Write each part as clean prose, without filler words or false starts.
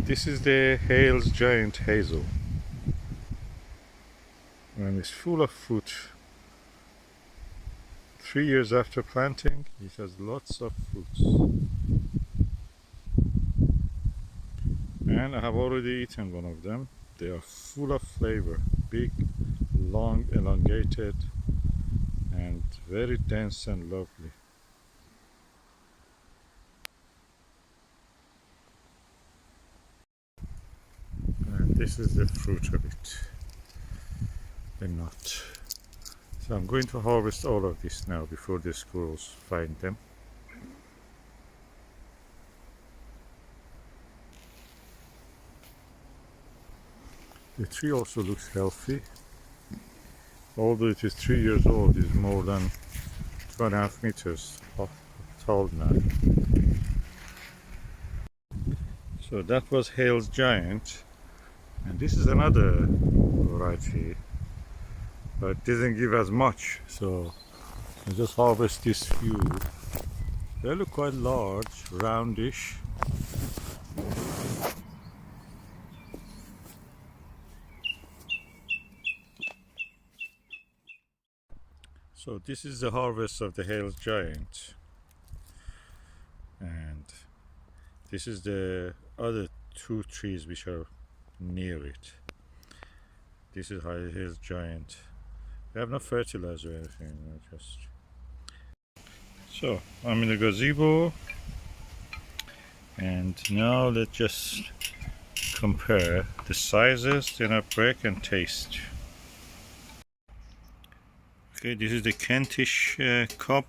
This is the Hales giant hazel, and it's full of fruit. 3 years after planting, it has lots of fruits. And I have already eaten one of them. They are full of flavor, big, long, elongated, and very dense and lovely. And this is the fruit of it, the nut. So I'm going to harvest all of this now before the squirrels find them. The tree also looks healthy. Although it is 3 years old, it's more than 2.5 meters tall now. So that was Hales giant, and this is another variety, but it doesn't give as much, so I just harvest this few. They look quite large, roundish. So this is the harvest of the Hales giant, and this is the other two trees which are near it. This is Hales giant. We have no fertilizer or anything, just. So I'm in the gazebo, and now let's just compare the sizes, then I break and taste. Okay, this is the Kentish cup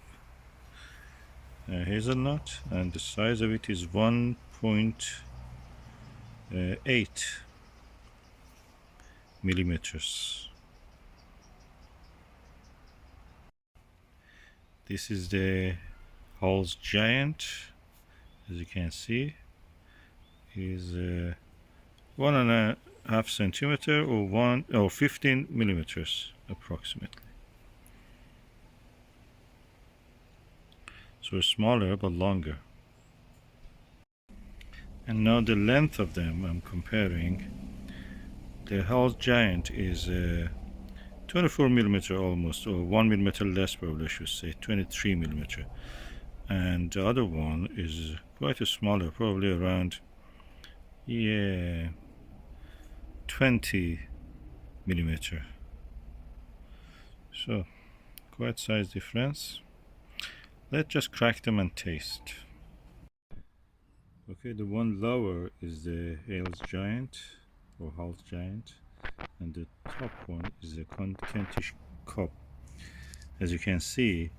hazelnut, and the size of it is 1.8 millimeters. This is the Hales giant. As you can see, is 1.5 centimeter or 15 millimeters approximately. So smaller but longer. And now the length of them I'm comparing. The Hales giant is 24 millimeter almost, or 1 millimeter less probably I should say, 23 millimeter. And the other one is quite a smaller, probably around 20 millimeter. So quite size difference. Let's just crack them and taste. Okay, the one lower is the Hales giant or Hales giant, and the top one is the Kentish cup. As you can see,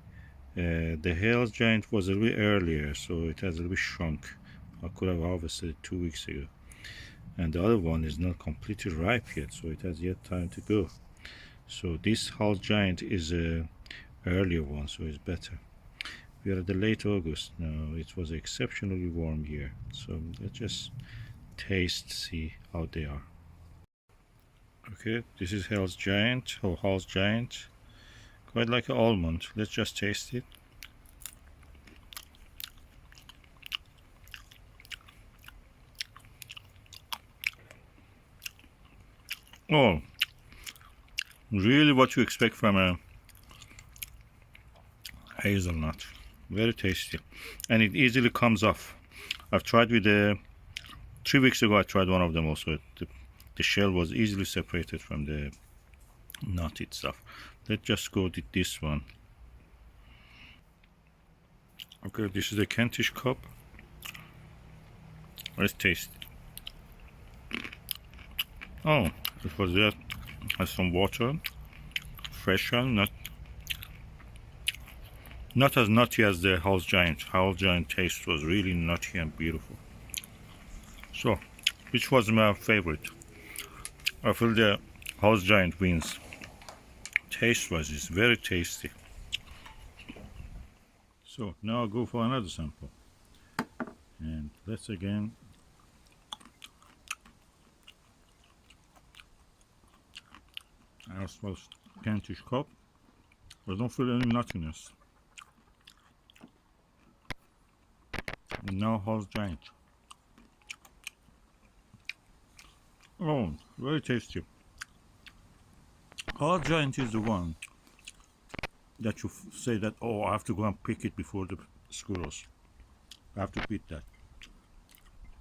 the Hales giant was a little bit earlier, so it has a little bit shrunk. I could have harvested it 2 weeks ago. And the other one is not completely ripe yet, so it has yet time to go. So this Hales giant is a earlier one, so it's better. We are at the late August now. It was an exceptionally warm year, so let's just taste, see how they are. Okay, this is Hales giant or Hales giant, quite like an almond. Let's just taste it. Oh, really what you expect from a hazelnut. Very tasty, and it easily comes off. I've tried with 3 weeks ago. I tried one of them also. The shell was easily separated from the nut itself. Let's just go with this one. Okay, this is the Kentish cup. Let's taste it. Oh, it was there. Has some water, fresh one, not as nutty as the Hales giant. Hales giant taste was really nutty and beautiful. So, which was my favorite? I feel the Hales giant wins. Taste-wise, it's very tasty. So now I'll go for another sample, and let's again. I smell Kentish cup. I don't feel any nuttiness. And now Hales giant. Oh, very tasty. Hard giant is the one that you say that, oh, I have to go and pick it before the squirrels. I have to beat that.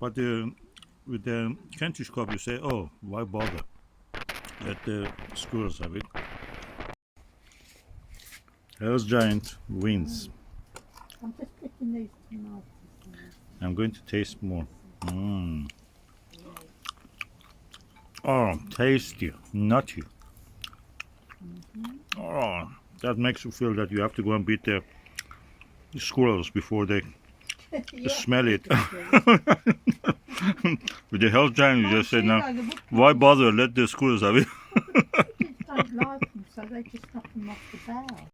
But with the Kentish cup, you say, oh, why bother? Let the squirrels have it. Hazel giant wins. I'm just picking these tomatoes. I'm going to taste more. Mm. Oh, tasty, nutty. Oh, that makes you feel that you have to go and beat the squirrels before they smell it. With the Hazel giant, you just say, now, why bother? Let the squirrels have it. Kids don't like them, so they just knock them off the bough.